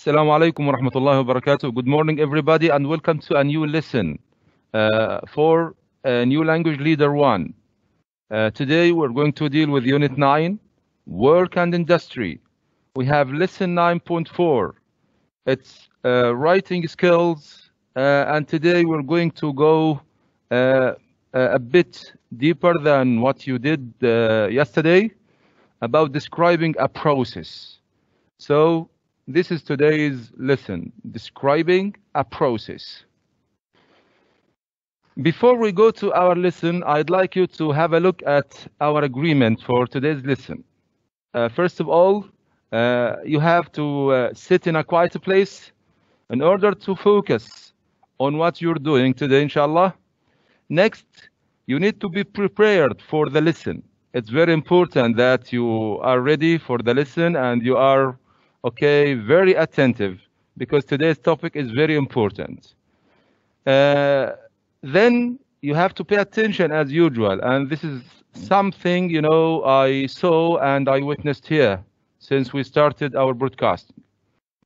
Assalamu alaikum wa rahmatullahi wa barakatuh. Good morning, everybody, and welcome to a new lesson for New Language Leader 1. Today, we're going to deal with Unit 9, Work and Industry. We have Lesson 9.4. It's writing skills, and today we're going to go a bit deeper than what you did yesterday about describing a process. So, this is today's lesson, describing a process. Before we go to our lesson, I'd like you to have a look at our agreement for today's lesson. First of all, you have to sit in a quiet place in order to focus on what you're doing today, inshallah. Next, you need to be prepared for the lesson. It's very important that you are ready for the lesson and you are very attentive, because today's topic is very important. Then you have to pay attention as usual, and this is something I saw and I witnessed here since we started our broadcast.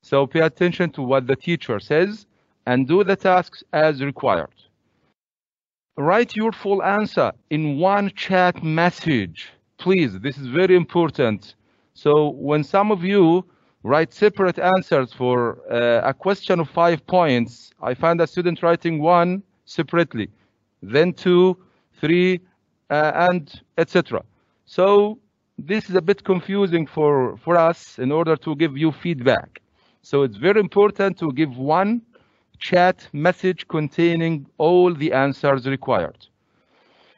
So pay attention to what the teacher says and do the tasks as required. Write your full answer in one chat message, please. This is very important. So when some of you write separate answers for a question of 5 points, I find a student writing one separately, then 2, 3, and etc. So this is a bit confusing for us in order to give you feedback. So it's very important to give one chat message containing all the answers required.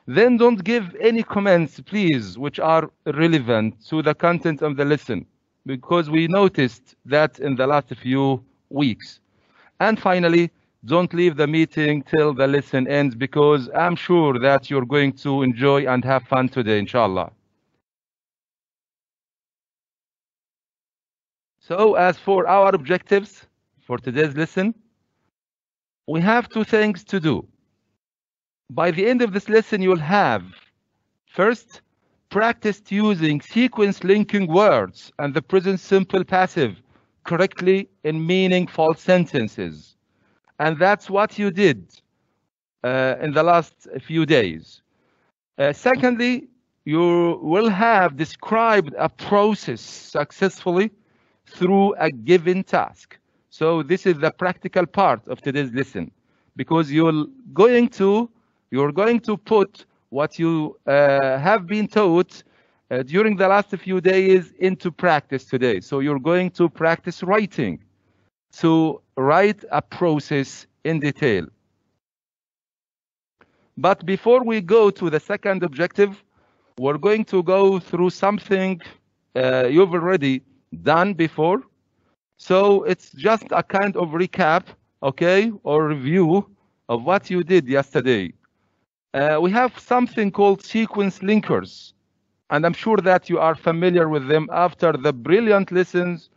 Then don't give any comments, please, which are relevant to the content of the lesson, because we noticed that in the last few weeks. And finally, don't leave the meeting till the lesson ends, because I'm sure that you're going to enjoy and have fun today, inshallah. So as for our objectives for today's lesson, we have 2 things to do. By the end of this lesson, you'll have, first, practiced using sequence linking words and the present simple passive correctly in meaningful sentences. And that's what you did in the last few days. Secondly, you will have described a process successfully through a given task. So this is the practical part of today's lesson, because you're going to put what you have been taught during the last few days into practice today. So you're going to practice writing, to write a process in detail. But before we go to the second objective, we're going to go through something you've already done before. So it's just a kind of recap, or review of what you did yesterday. We have something called sequence linkers, and I'm sure that you are familiar with them after the brilliant lessons,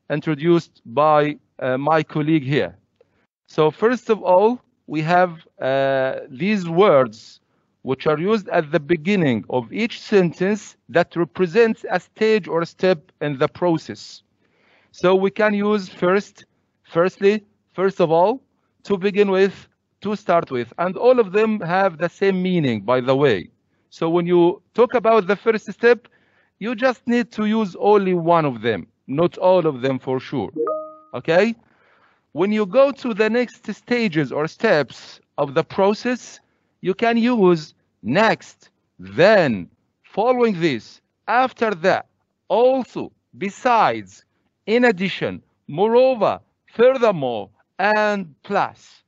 introduced by my colleague here. So first of all, we have these words which are used at the beginning of each sentence that represents a stage or a step in the process. So we can use first of all, to begin with, to start with, and all of them have the same meaning, by the way. So when you talk about the first step, you just need to use only one of them, not all of them for sure. When you go to the next stages or steps of the process, you can use next, then, following this, after that, also, besides, in addition, moreover, furthermore, and plus.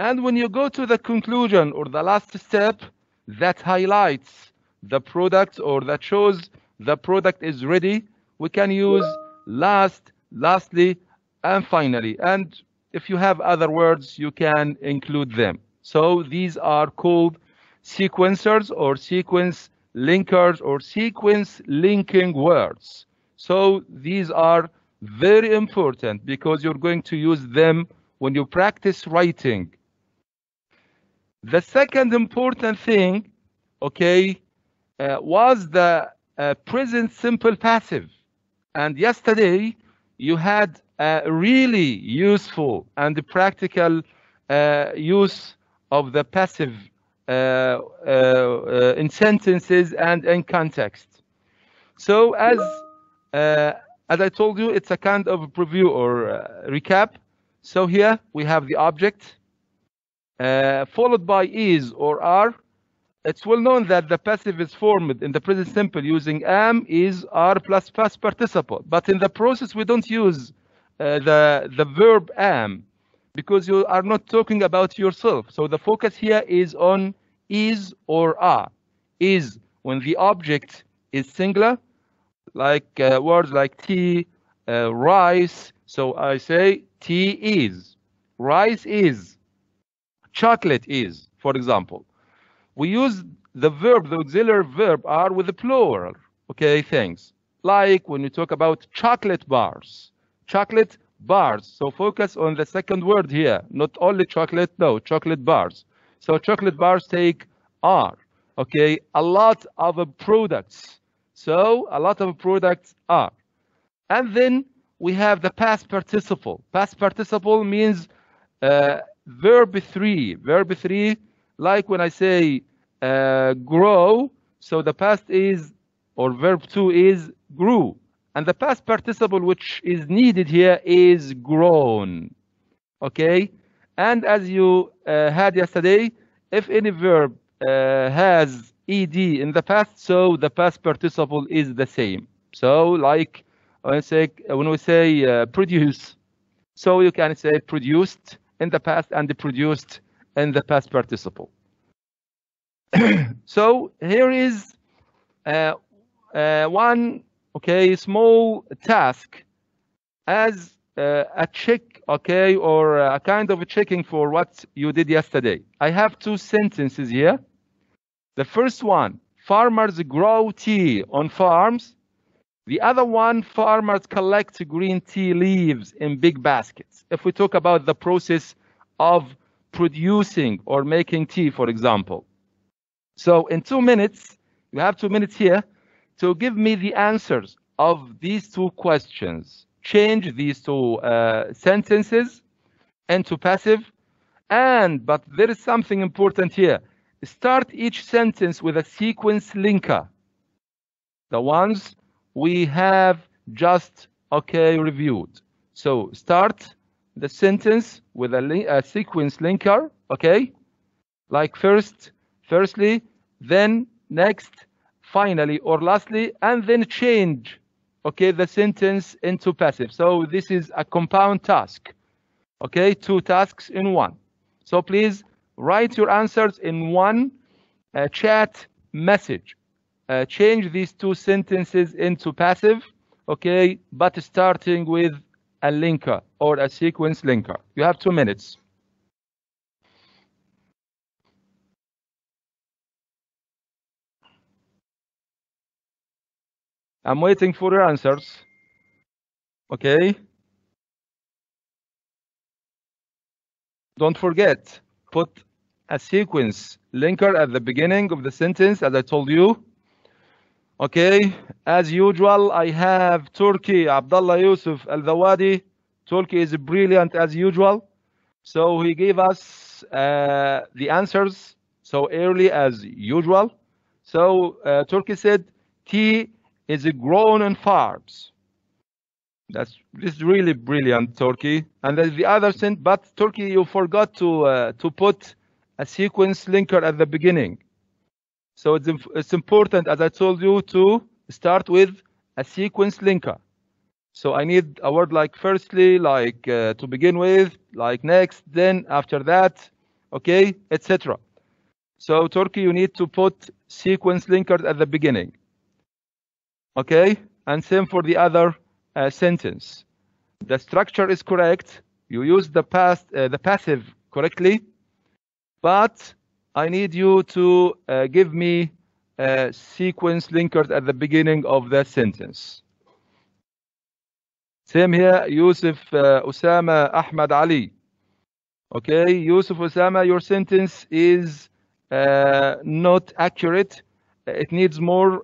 And when you go to the conclusion or the last step that highlights the product or that shows the product is ready, we can use lastly, and finally. And if you have other words, you can include them. So these are called sequencers or sequence linkers or sequence linking words. So these are very important because you're going to use them when you practice writing. The second important thing, was the present simple passive. And yesterday, you had a really useful and practical use of the passive in sentences and in context. So as I told you, it's a kind of preview or recap. So here we have the object followed by is or are. It's well known that the passive is formed in the present simple using am, is, are plus past participle. But in the process, we don't use the verb am because you are not talking about yourself. So the focus here is on is or are. Is when the object is singular, like words like tea, rice. So I say tea is, rice is, chocolate is, for example. We use the verb, the auxiliary verb are with the plural, okay, things. Like when we talk about chocolate bars, chocolate bars. So focus on the second word here, not only chocolate, no, chocolate bars. So chocolate bars take are, okay, a lot of products. So a lot of products are. And then we have the past participle. Past participle means verb 3. Verb 3, like when I say grow, so the past is, or verb 2 is grew. And the past participle which is needed here is grown. Okay? And as you had yesterday, if any verb has ed in the past, so the past participle is the same. So like when we say produce, so you can say produced in the past and produced in the past participle. So here is one small task as a check, okay, or a kind of a checking for what you did yesterday. I have two sentences here. The first one, farmers grow tea on farms. The other one, farmers collect green tea leaves in big baskets. If we talk about the process of producing or making tea, for example. So in 2 minutes, you have 2 minutes here to give me the answers of these two questions. Change these two sentences into passive. But there is something important here. Start each sentence with a sequence linker. The ones we have just reviewed. So start the sentence with a sequence linker, okay? Like firstly, then next, finally, or lastly, and then change, okay, the sentence into passive. So this is a compound task, okay? 2 tasks in one. So please write your answers in one chat message. Change these 2 sentences into passive, okay, but starting with a linker or a sequence linker. You have 2 minutes. I'm waiting for your answers. Okay. Don't forget, put a sequence linker at the beginning of the sentence, as I told you. Okay, as usual, I have Turkey, Abdullah Yusuf Al-Dawadi. Turkey is brilliant as usual. So he gave us the answers so early as usual. So Turkey said, tea is grown on farms. This is really brilliant, Turkey. And then the other sentence, but Turkey, you forgot to put a sequence linker at the beginning. So it's important, as I told you, to start with a sequence linker. So I need a word like firstly, like to begin with, like next, then after that, okay, etc. So Turkey, you need to put sequence linkers at the beginning. Okay, and same for the other sentence. The structure is correct. You use the passive correctly, but I need you to give me sequence linkers at the beginning of the sentence. Same here, Yusuf Osama Ahmad Ali. Okay, Yusuf Osama, your sentence is not accurate. It needs more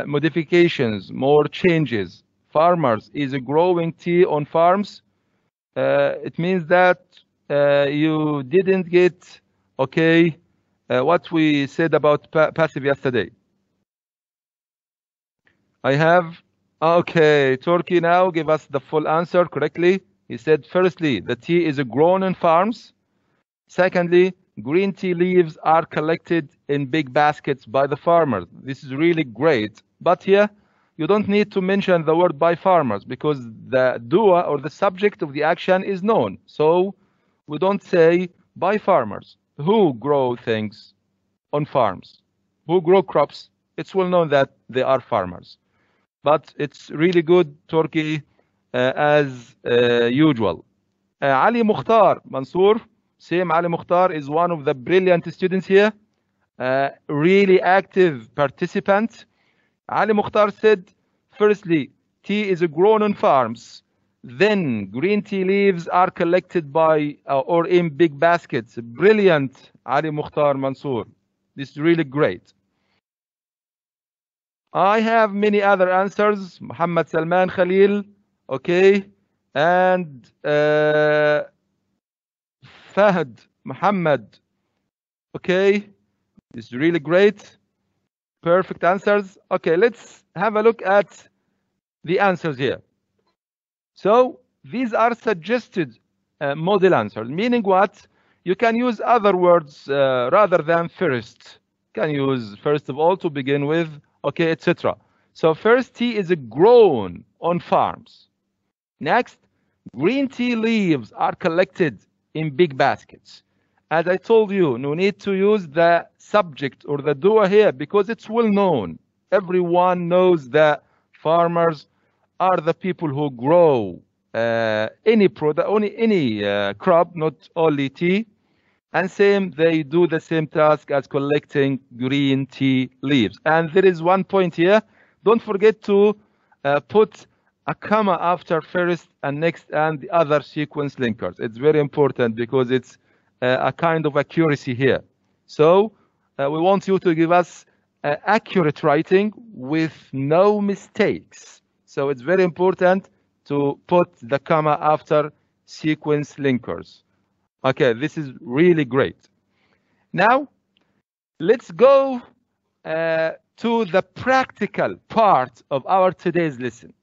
modifications, more changes. farmers is growing tea on farms, it means that you didn't get, okay, what we said about passive yesterday. I have, okay, Turkey now give us the full answer correctly. He said, firstly, the tea is grown in farms. Secondly, green tea leaves are collected in big baskets by the farmers. This is really great. But here, you don't need to mention the word by farmers because the doer or the subject of the action is known. So we don't say by farmers. Who grow things on farms? Who grow crops? It's well known that they are farmers. But it's really good, Turkey, as usual. Ali Mukhtar, Mansour, same Ali Mukhtar is one of the brilliant students here, really active participant. Ali Mukhtar said, firstly, tea is grown on farms. Then green tea leaves are collected by or in big baskets. Brilliant, Ali Mukhtar Mansour. This is really great. I have many other answers. Muhammad Salman Khalil, okay, and Fahd Muhammad, okay, this is really great. Perfect answers. Okay, let's have a look at the answers here. So these are suggested model answers, meaning what? You can use other words rather than first. You can use first of all to begin with, okay, etc. So first, tea is grown on farms. Next, green tea leaves are collected in big baskets. As I told you, no need to use the subject or the doer here because it's well known. Everyone knows that farmers are the people who grow any product, any crop, not only tea. And same, they do the same task as collecting green tea leaves. And there is one point here. Don't forget to put a comma after first and next and the other sequence linkers. It's very important because it's a kind of accuracy here. So we want you to give us accurate writing with no mistakes. So it's very important to put the comma after sequence linkers. Okay, this is really great. Now, let's go to the practical part of our today's lesson.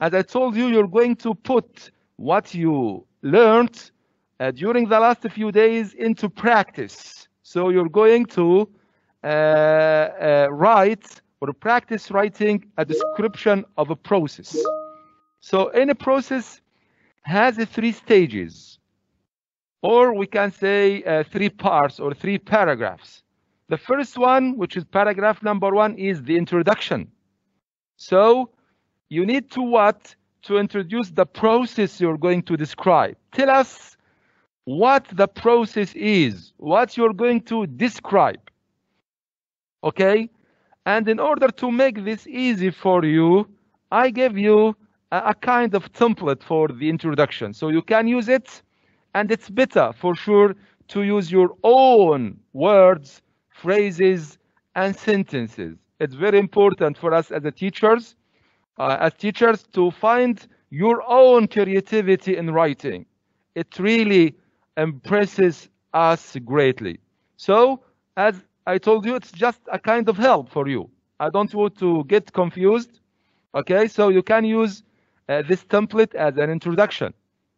As I told you, you're going to put what you learned during the last few days into practice. So you're going to write or practice writing a description of a process. So any process has 3 stages, or we can say 3 parts or 3 paragraphs. The first one, which is paragraph number 1, is the introduction. So you need to what? To introduce the process you're going to describe. Tell us what the process is, what you're going to describe. Okay? And in order to make this easy for you, I gave you a kind of template for the introduction. So you can use it, and it's better for sure to use your own words, phrases, and sentences. It's very important for us as teachers to find your own creativity in writing. It really impresses us greatly. So, as I told you, it's just a kind of help for you. I don't want to get confused. Okay, so you can use this template as an introduction.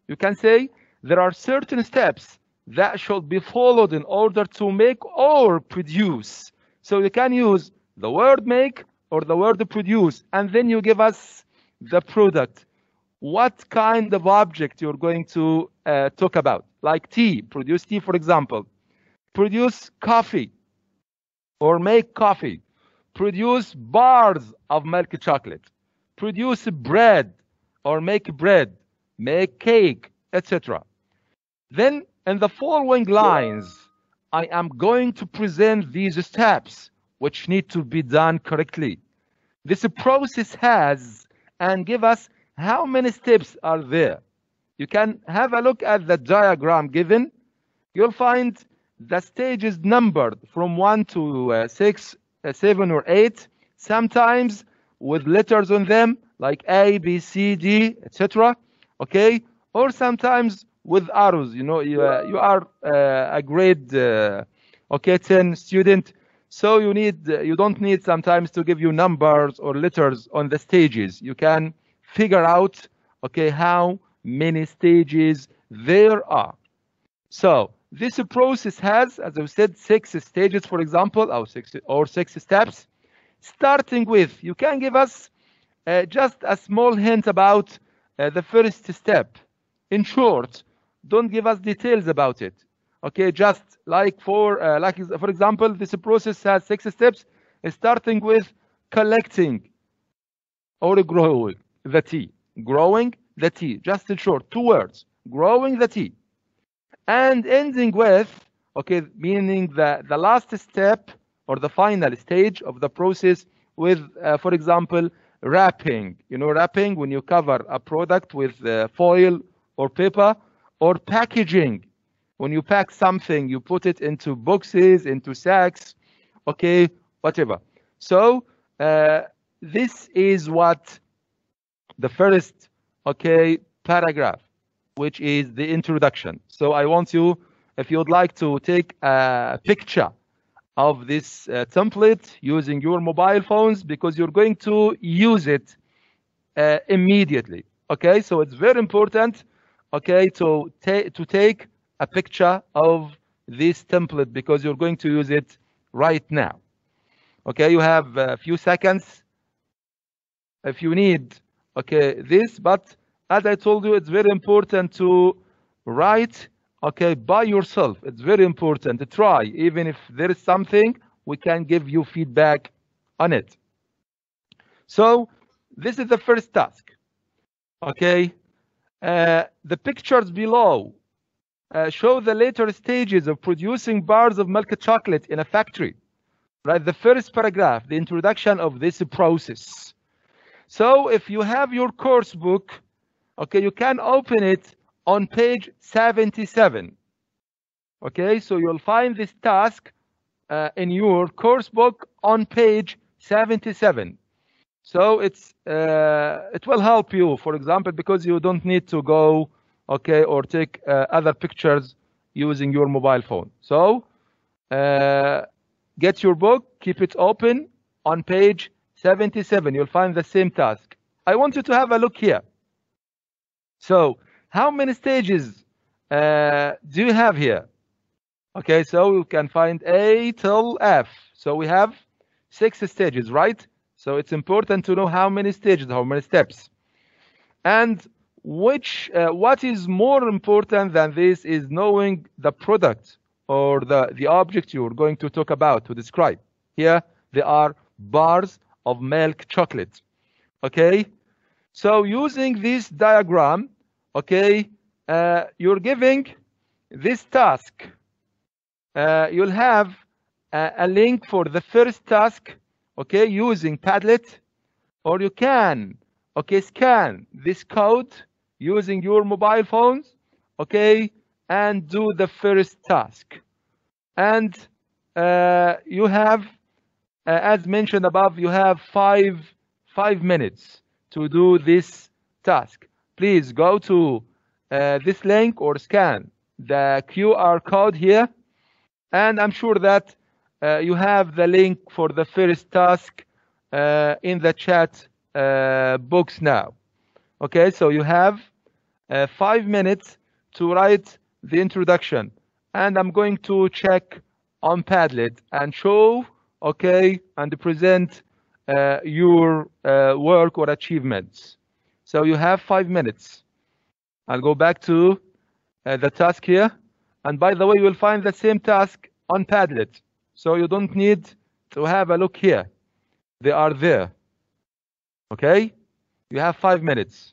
You can say there are certain steps that should be followed in order to make or produce. So you can use the word make or the word produce, and then you give us the product. What kind of object you're going to talk about? Like tea, produce tea, for example. Produce coffee or make coffee. Produce bars of milk chocolate. Produce bread or make bread. Make cake, etc. Then in the following lines, I am going to present these steps which need to be done correctly. This process has and give us how many steps are there. You can have a look at the diagram given. You'll find the stages numbered from 1 to 6, 7 or 8, sometimes with letters on them, like A, B, C, D, etc. Okay, or sometimes with arrows. You are a grade okay 10 student, so you don't need sometimes to give you numbers or letters on the stages. You can figure out okay how many stages there are. So this process has, as I said, 6 stages, for example, or six steps. Starting with, you can give us just a small hint about the first step. In short, don't give us details about it. Okay, just like for example, this process has 6 steps, starting with collecting or growing the tea. Growing the tea, just in short, 2 words. Growing the tea. And ending with, okay, meaning the last step or the final stage of the process with, for example, wrapping. Wrapping when you cover a product with foil or paper, or packaging. When you pack something, you put it into boxes, into sacks, okay, whatever. So this is what the first, okay, paragraph, which is the introduction. So I want you, if you would like to take a picture of this template using your mobile phones, because you're going to use it immediately. Okay, so it's very important, okay, to take a picture of this template because you're going to use it right now. Okay, you have a few seconds if you need, okay, this, but as I told you, it's very important to write, okay, by yourself. It's very important to try. Even if there is something, we can give you feedback on it. So this is the first task, okay. The pictures below show the later stages of producing bars of milk chocolate in a factory. Right, the first paragraph, the introduction of this process. So if you have your course book, okay, you can open it on page 77. Okay, so you'll find this task in your course book on page 77. So it will help you, for example, because you don't need to go, okay, or take other pictures using your mobile phone. So get your book, keep it open on page 77. You'll find the same task. I want you to have a look here. So how many stages do you have here? Okay, so you can find A till F. So we have 6 stages, right? So it's important to know how many stages, how many steps. And what is more important than this is knowing the product or the object you're going to talk about, to describe. Here, there are bars of milk chocolate. Okay? So using this diagram, okay, you're giving this task. You'll have a link for the first task, okay, using Padlet, or you can, okay, scan this code using your mobile phones, okay, and do the first task. And you have, as mentioned above, you have five minutes to do this task. Please go to this link or scan the QR code here, and I'm sure that you have the link for the first task in the chat box now. Okay, so you have 5 minutes to write the introduction, and I'm going to check on Padlet and show, okay, and present your work or achievements. So you have 5 minutes. I'll go back to the task here. And by the way, you will find the same task on Padlet. So you don't need to have a look here. They are there. Okay? You have 5 minutes.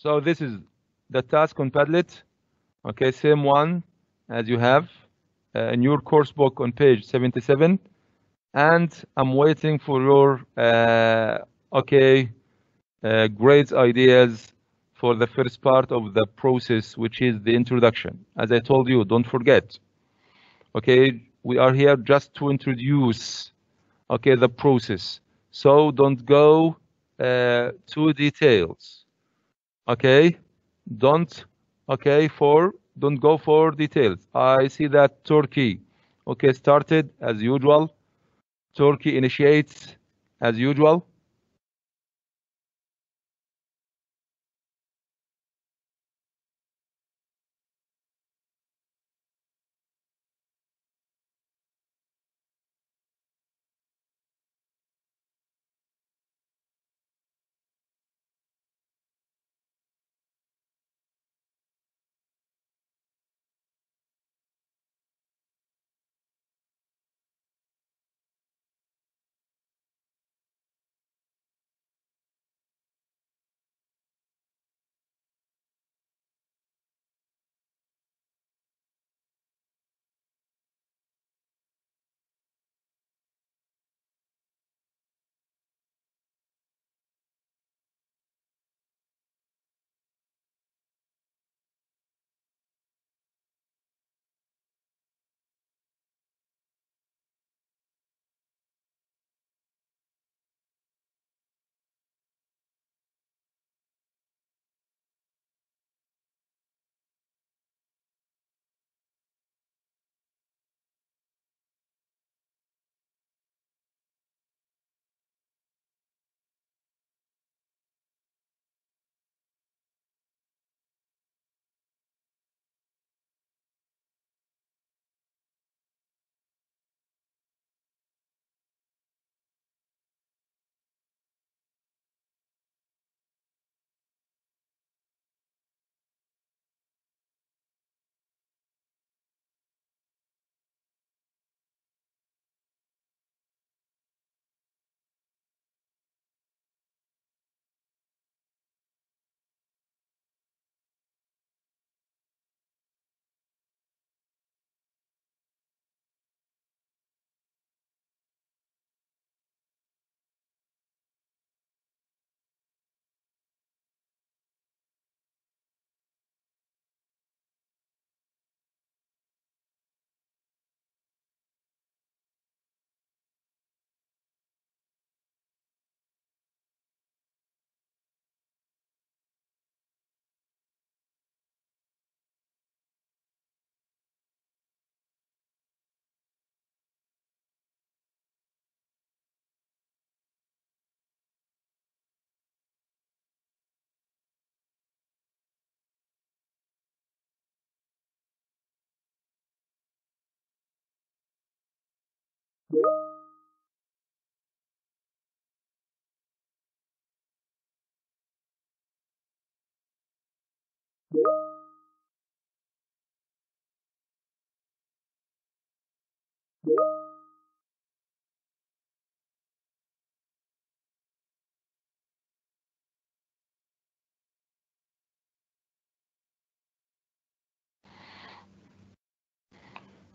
So this is the task on Padlet. Okay, same one as you have in your course book on page 77. And I'm waiting for your great ideas for the first part of the process, which is the introduction. As I told you, don't forget. Okay, we are here just to introduce, okay, the process. So don't go to details. Okay, don't go for details. I see that Turkey, okay, started as usual. Turkey initiates as usual.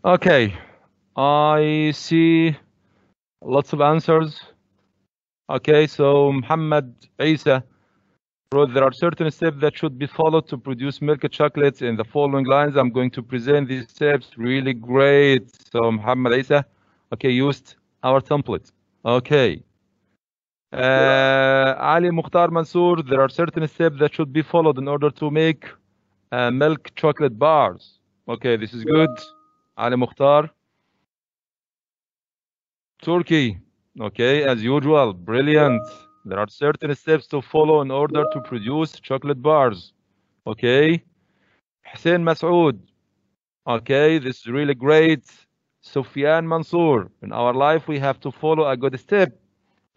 Okay, I see lots of answers. Okay, so Muhammad Isa wrote, there are certain steps that should be followed to produce milk chocolates in the following lines. I'm going to present these steps. Really great. So Muhammad Isa, okay, used our template. Okay. Ali Mukhtar Mansour, there are certain steps that should be followed in order to make milk chocolate bars. Okay, this is good. Ali Mukhtar. Turkey. Okay, as usual, brilliant. There are certain steps to follow in order to produce chocolate bars. Okay. Hussein Masoud. Okay, this is really great. Sufyan Mansour. In our life, we have to follow a good step.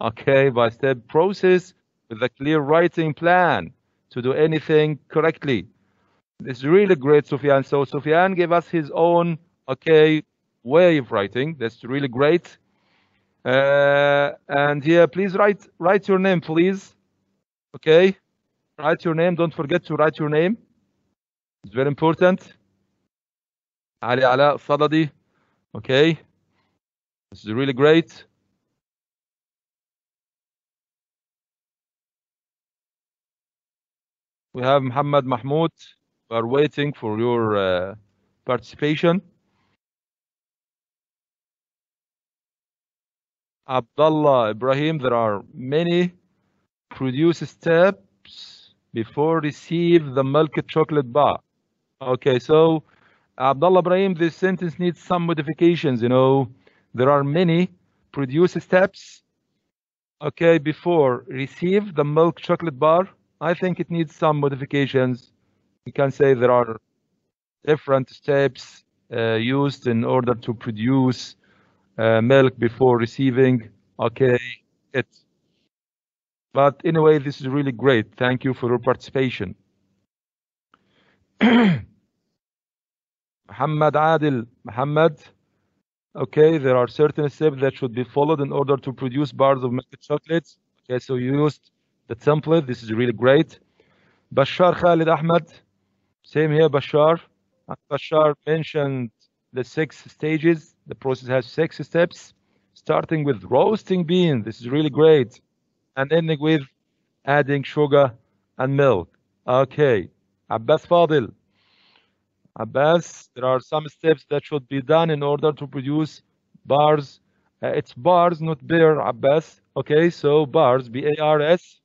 Okay, by step process with a clear writing plan to do anything correctly. This is really great, Sufyan. So Sufyan gave us his own, okay, way of writing. That's really great. And here, please write your name, please. Okay. Write your name. Don't forget to write your name. It's very important. Ali Ala Sadadi. Okay. This is really great. We have Muhammad Mahmoud. We are waiting for your participation. Abdullah Ibrahim, there are many produce steps before receive the milk chocolate bar. Okay, so Abdullah Ibrahim, this sentence needs some modifications. You know, there are many produce steps. Okay, before receive the milk chocolate bar. I think it needs some modifications. We can say there are different steps used in order to produce milk before receiving. Okay, it. But anyway, this is really great. Thank you for your participation. Muhammad Adil, Muhammad. Okay, there are certain steps that should be followed in order to produce bars of milk chocolates. Okay, so you used the template. This is really great. Bashar Khalid Ahmed. Same here, Bashar. Bashar mentioned the 6 stages. The process has 6 steps, starting with roasting beans. This is really great. And ending with adding sugar and milk. Okay. Abbas Fadil. Abbas, there are some steps that should be done in order to produce bars. It's bars, not beer, Abbas. Okay, so bars, B-A-R-S.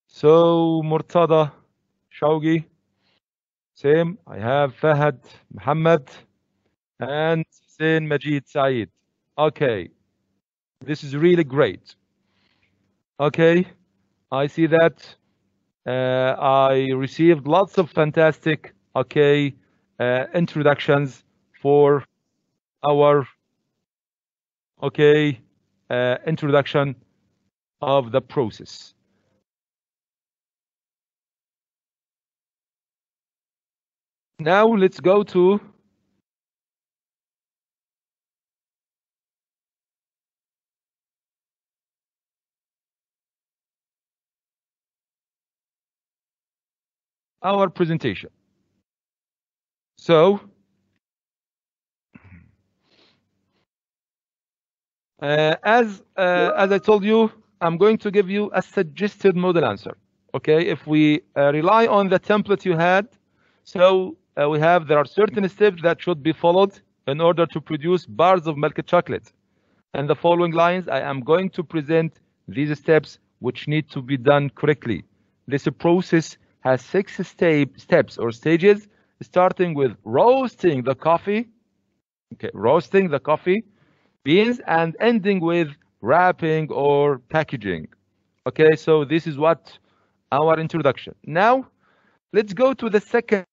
So Murtada Shawgi. Same. I have Fahad Muhammad and Hussein Majid Saeed. Okay. This is really great. Okay. I see that I received lots of fantastic, introductions for our, introduction of the process. Now let's go to our presentation. So, as I told you, I'm going to give you a suggested model answer. Okay, if we rely on the template you had, so there are certain steps that should be followed in order to produce bars of milk chocolate. And the following lines, I am going to present these steps which need to be done correctly. This process has 6 steps or stages, starting with roasting the coffee, roasting the coffee beans, and ending with wrapping or packaging. Okay, so this is what our introduction. Now, let's go to the second.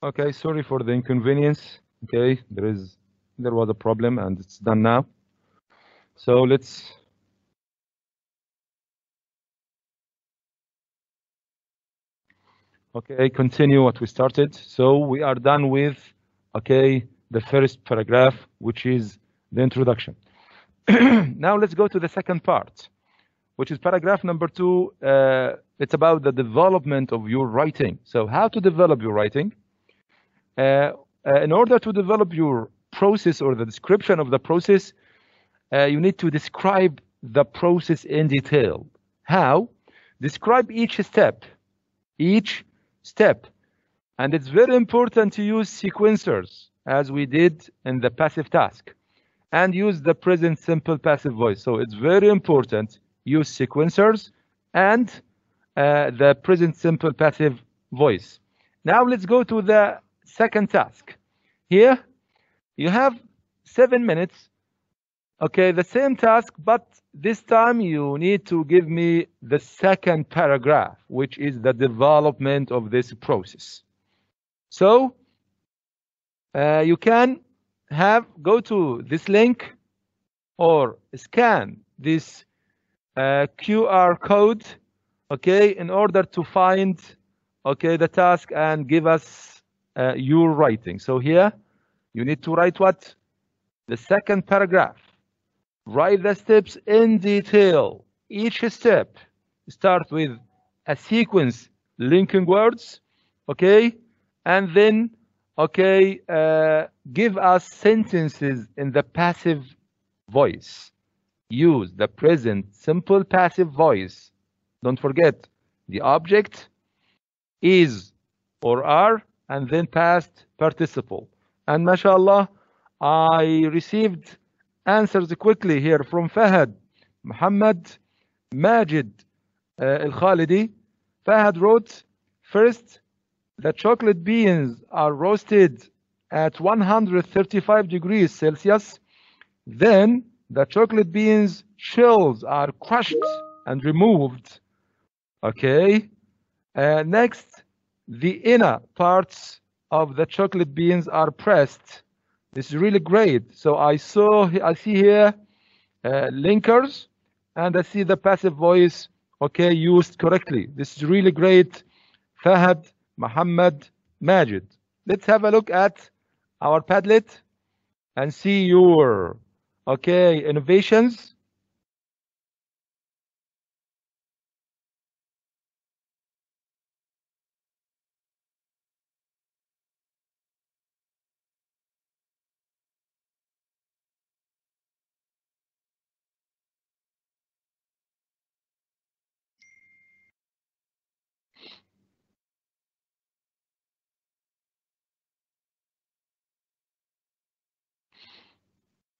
Okay, sorry for the inconvenience. Okay, there was a problem and it's done now. So let's continue what we started. So we are done with the first paragraph, which is the introduction. Now let's go to the second part, which is paragraph number 2. It's about the development of your writing. So how to develop your writing? In order to develop your process or the description of the process, you need to describe the process in detail. How? Describe each step. And it's very important to use sequencers, as we did in the passive task, and use the present simple passive voice. So it's very important, use sequencers and the present simple passive voice. Now let's go to the second task. Here you have 7 minutes. Okay, the same task, but this time you need to give me the second paragraph, which is the development of this process. So you can go to this link or scan this QR code, okay, in order to find, okay, the task and give us your writing. So here you need to write what? The second paragraph. Write the steps in detail. Each step start with a sequence linking words, okay, and then, okay, give us sentences in the passive voice. Use the present simple passive voice. Don't forget the object is or are, and then past participle. And mashallah, I received answers quickly here from Fahad, Muhammad, Majid, Al-Khalidi. Fahad wrote, first, the chocolate beans are roasted at 135 degrees Celsius. Then the chocolate beans shells are crushed and removed. Okay. Next, the inner parts of the chocolate beans are pressed. This is really great. So I see here linkers, and I see the passive voice, okay, used correctly. This is really great. Fahad, Muhammad, Majid. Let's have a look at our Padlet and see your, okay, innovations.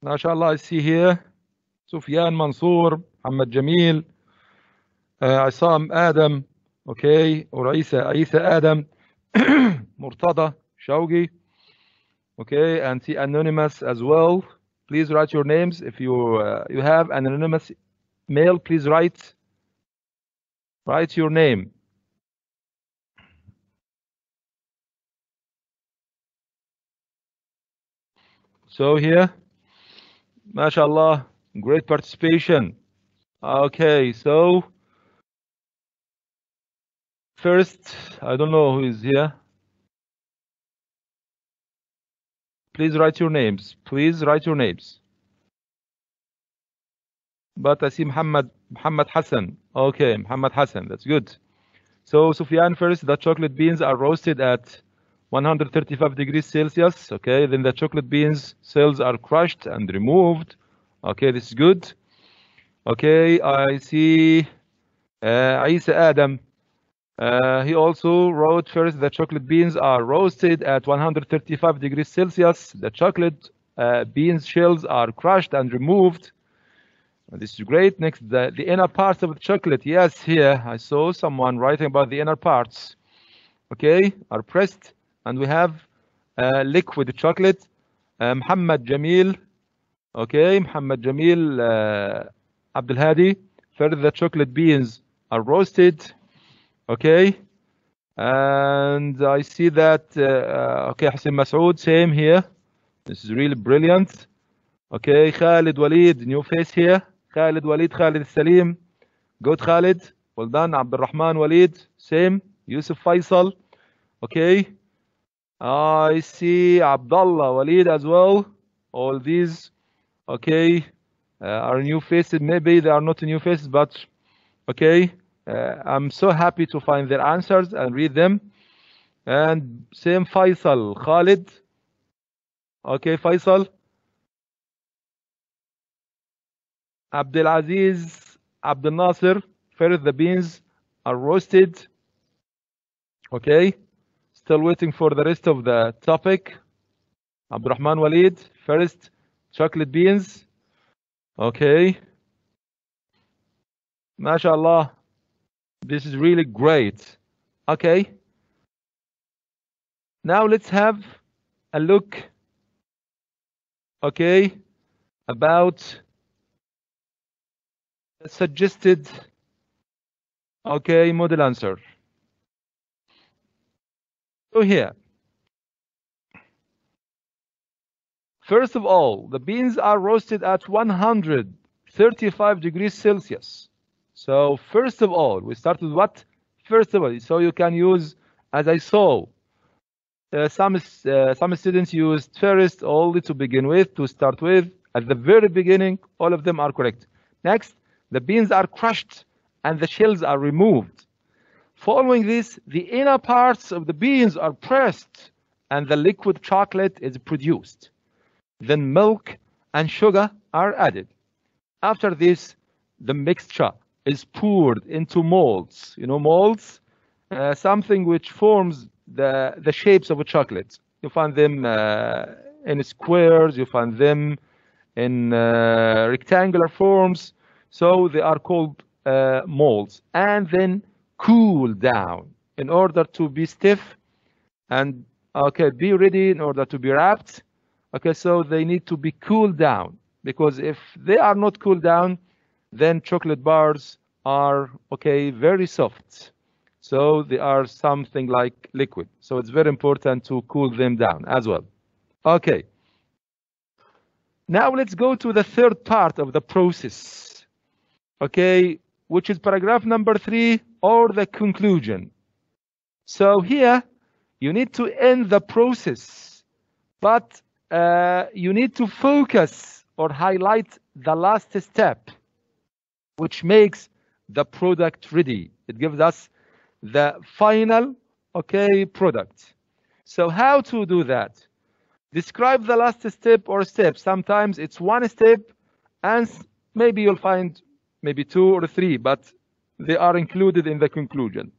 MashaAllah, I see here Sufyan Mansour, Muhammad Jamil, Isam Adam, okay, or Isa Adam, Murtada Shawgi, okay, and see anonymous as well. Please write your names. If you have an anonymous mail, please write your name. So here, mashallah, great participation. Okay, so first, I don't know who is here. Please write your names. Please write your names. But I see Muhammad Hassan. Okay, Muhammad Hassan, that's good. So Sufyan, first, the chocolate beans are roasted at 135 degrees Celsius. Okay, then the chocolate beans cells are crushed and removed. Okay, this is good. Okay, I see Isa Adam. He also wrote, first, the chocolate beans are roasted at 135 degrees Celsius. The chocolate beans shells are crushed and removed. This is great. Next, the inner parts of the chocolate. Yes, here I saw someone writing about the inner parts. Okay, are pressed, and we have liquid chocolate. Muhammad Jamil. Okay, Muhammad Jamil Abdul Hadi. Further, the chocolate beans are roasted. Okay, and I see that, okay, Hassan Masoud, same here. This is really brilliant. Okay, Khalid Walid, new face here. Khalid Walid, Khalid Salim. Good, Khalid. Well done. Abdul Rahman Walid, same. Yusuf Faisal. Okay. I see Abdullah Walid as well. All these, okay, are new faces. Maybe they are not new faces, but okay. I'm so happy to find their answers and read them. And same Faisal, Khalid. Okay, Faisal. Abdulaziz, Abdul Nasir. First, the beans are roasted. Okay. Still waiting for the rest of the topic. Abdurrahman Walid. First, chocolate beans. Okay. MashaAllah. This is really great. Okay. Now let's have a look. Okay. About suggested, okay, model answer. So here, first of all, the beans are roasted at 135 degrees Celsius. So first of all, we start with what? First of all, so you can use, as I saw, some students used first only to begin with, to start with. At the very beginning, all of them are correct. Next, the beans are crushed and the shells are removed. Following this, the inner parts of the beans are pressed and the liquid chocolate is produced. Then milk and sugar are added. After this, the mixture is poured into molds. You know, molds, something which forms the shapes of a chocolate. You find them in squares, you find them in rectangular forms. So they are called molds. And then cool down in order to be stiff and, okay, be ready in order to be wrapped. Okay, so they need to be cooled down, because if they are not cooled down, then chocolate bars are, okay, very soft. So they are something like liquid. So it's very important to cool them down as well. Okay. Now let's go to the third part of the process. Okay, which is paragraph number 3, or the conclusion. So here, you need to end the process, but you need to focus or highlight the last step, which makes the product ready. It gives us the final, okay, product. So how to do that? Describe the last step or step. Sometimes it's one step, and maybe you'll find maybe 2 or 3, but they are included in the conclusion.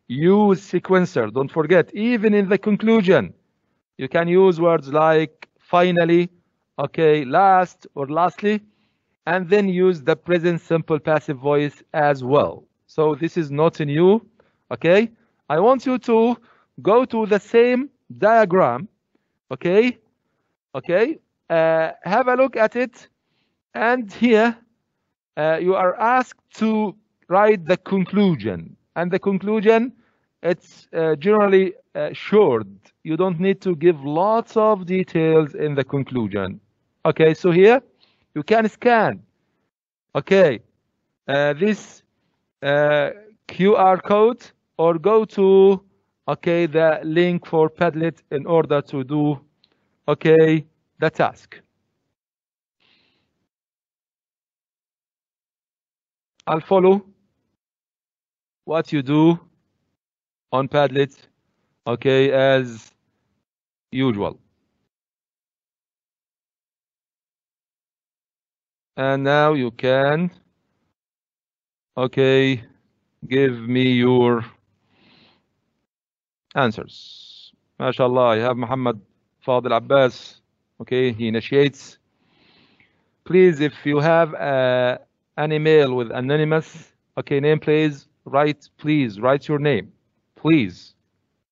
Use sequencer. Don't forget, even in the conclusion, you can use words like finally, okay, last or lastly, and then use the present simple passive voice as well. So this is not new, okay? I want you to go to the same diagram, okay? Okay, have a look at it, and here you are asked to write the conclusion. And the conclusion, it's generally short. You don't need to give lots of details in the conclusion. Okay, so here you can scan, okay, this QR code, or go to, okay, the link for Padlet in order to do, okay, the task. I'll follow what you do on Padlet, okay, as usual. And now you can, okay, give me your answers. MashaAllah, I have Muhammad Fadil Abbas, okay, he initiates. Please, if you have an email with anonymous, okay, name, please write your name, please.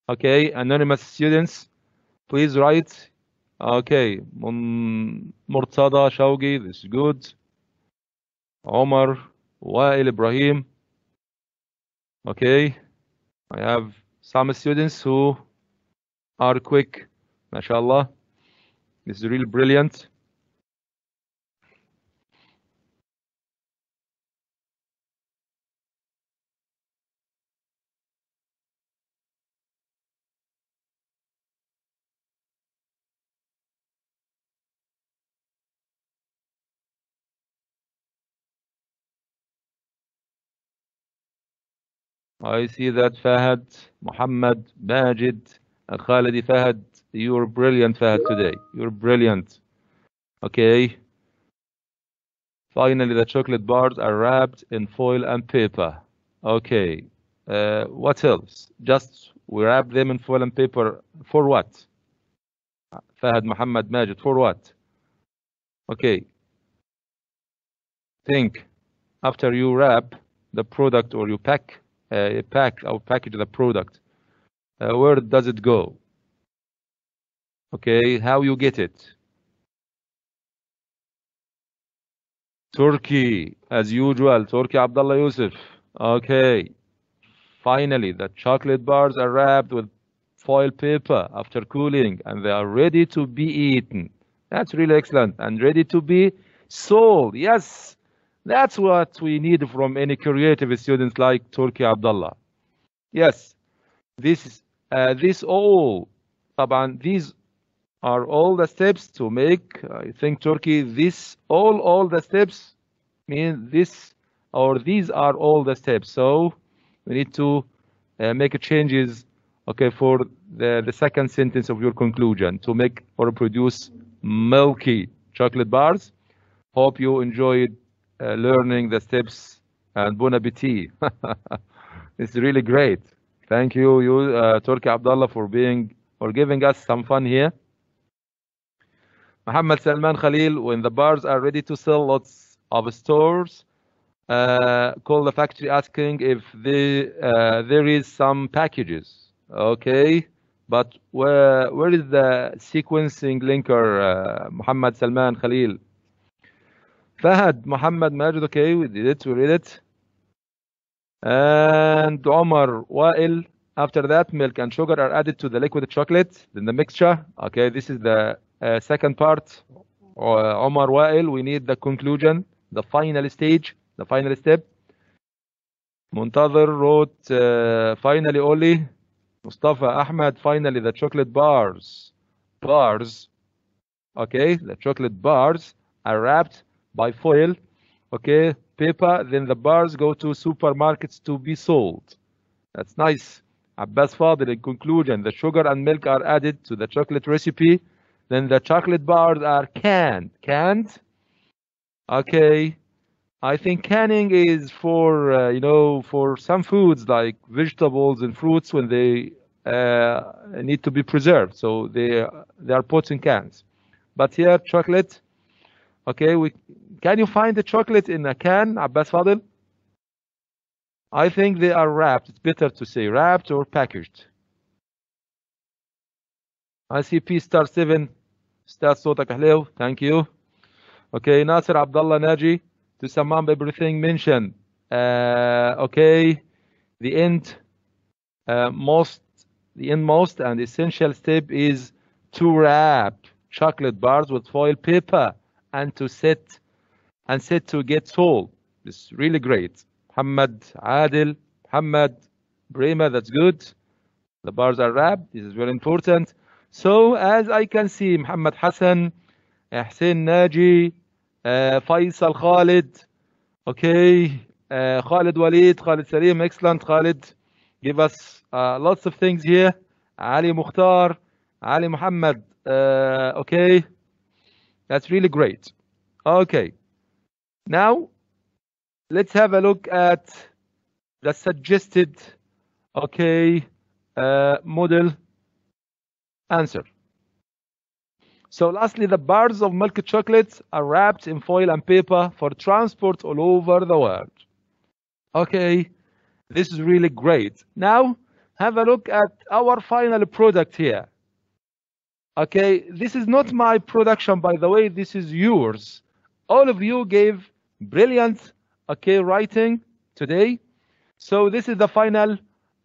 Okay, anonymous students, please write. Okay, Murtada Shawgi, this is good. Omar, Wael Ibrahim. Okay, I have some students who are quick, mashallah. This is really brilliant. I see that Fahad, Muhammad, Majid, Khalidi Fahad, You're brilliant, Fahad, today. You're brilliant. Okay. Finally, the chocolate bars are wrapped in foil and paper. Okay. What else? Just we wrap them in foil and paper for what? Fahad Muhammad Majid, for what? Okay. Think. After you wrap the product or you package the product, where does it go? Okay, how you get it? Turkey, as usual. Turkey Abdullah Yusuf. Okay. Finally, the chocolate bars are wrapped with foil paper after cooling, and they are ready to be eaten. That's really excellent. And ready to be sold. Yes, that's what we need from any creative students like Turkey Abdullah. Yes, these are all the steps to make. I think Turkey, all the steps mean this, or these are all the steps. So we need to make changes, okay, for the second sentence of your conclusion to make or produce milky chocolate bars. Hope you enjoyed learning the steps, and bon appetit. It's really great. Thank you, Turki Abdullah, for giving us some fun here. Muhammad Salman Khalil, when the bars are ready to sell, lots of stores call the factory asking if there is some packages. Okay, but where is the sequencing linker, Muhammad Salman Khalil? Fahad Muhammad Majid, okay, we read it. And Omar Wael, after that, milk and sugar are added to the liquid chocolate, then the mixture. Okay, this is the second part. Omar Wael, we need the conclusion, the final stage, the final step. Muntazir wrote, finally only. Mustafa Ahmed, finally the chocolate bars. Okay, the chocolate bars are wrapped by foil, okay, paper, then the bars go to supermarkets to be sold. That's nice. Abbas Fadil, in conclusion, the sugar and milk are added to the chocolate recipe, then the chocolate bars are canned. Okay, I think canning is for for some foods like vegetables and fruits when they need to be preserved, so they are put in cans. But here, chocolate. Okay, can you find the chocolate in a can, Abbas Fadil? I think they are wrapped. It's better to say wrapped or packaged. ICP star 7. Star صوتك حلو. Thank you. Okay, Nasser Abdullah Naji, to sum up everything mentioned. Okay, the most and essential step is to wrap chocolate bars with foil paper and to set to get sold. It's really great. Muhammad Adil, Muhammad Brema, that's good. The bars are wrapped. This is very important. So as I can see, Muhammad Hassan, Hussein Naji, Faisal Khalid, okay, Khalid Walid, Khalid Salim, excellent. Khalid, give us lots of things here. Ali Mukhtar, Ali Muhammad, okay, that's really great. Okay, now let's have a look at the suggested, okay, model answer. So lastly, the bars of milk chocolate are wrapped in foil and paper for transport all over the world. Okay, this is really great. Now have a look at our final product here. Okay, this is not my production, by the way, this is yours. All of you gave brilliant, okay, writing today. So this is the final,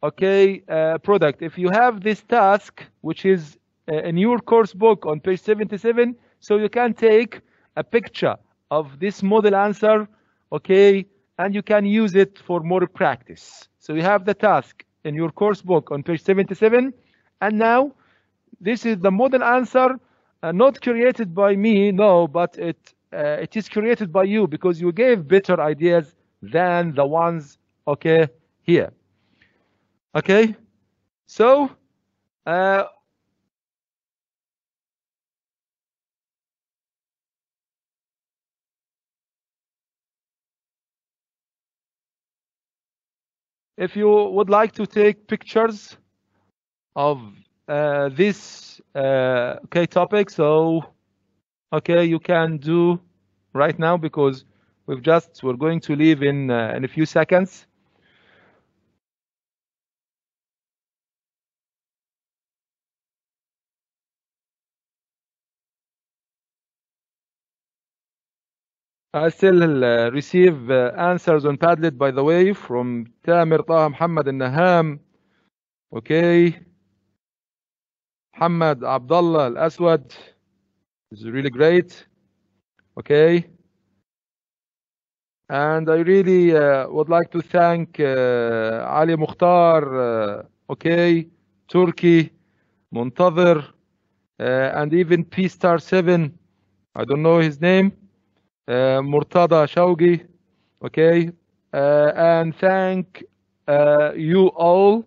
okay, product. If you have this task, which is in your course book on page 77, so you can take a picture of this model answer, okay, and you can use it for more practice. So you have the task in your course book on page 77, and now this is the model answer, not created by me, no, but it is created by you because you gave better ideas than the ones, okay, here. Okay, so if you would like to take pictures of this topic, so you can do right now, because we're going to leave in a few seconds. I still receive answers on Padlet, by the way, from Tamer Taha Muhammad Naham. Okay. Muhammad Abdullah Al Aswad. This is really great. Okay. And I really would like to thank Ali Mukhtar, Turkey, Muntazir, and even P Star 7. I don't know his name. Murtada Shawgi. Okay. And thank you all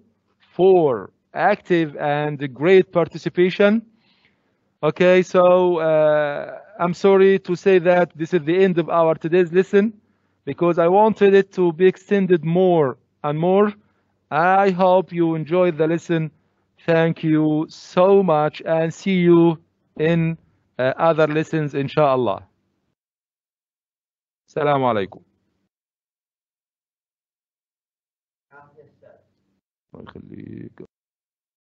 for active and great participation. Okay, so I'm sorry to say that this is the end of our today's lesson, because I wanted it to be extended more and more. I hope you enjoyed the lesson. Thank you so much, and see you in other lessons, inshallah. Assalamu alaikum. الله يخليك.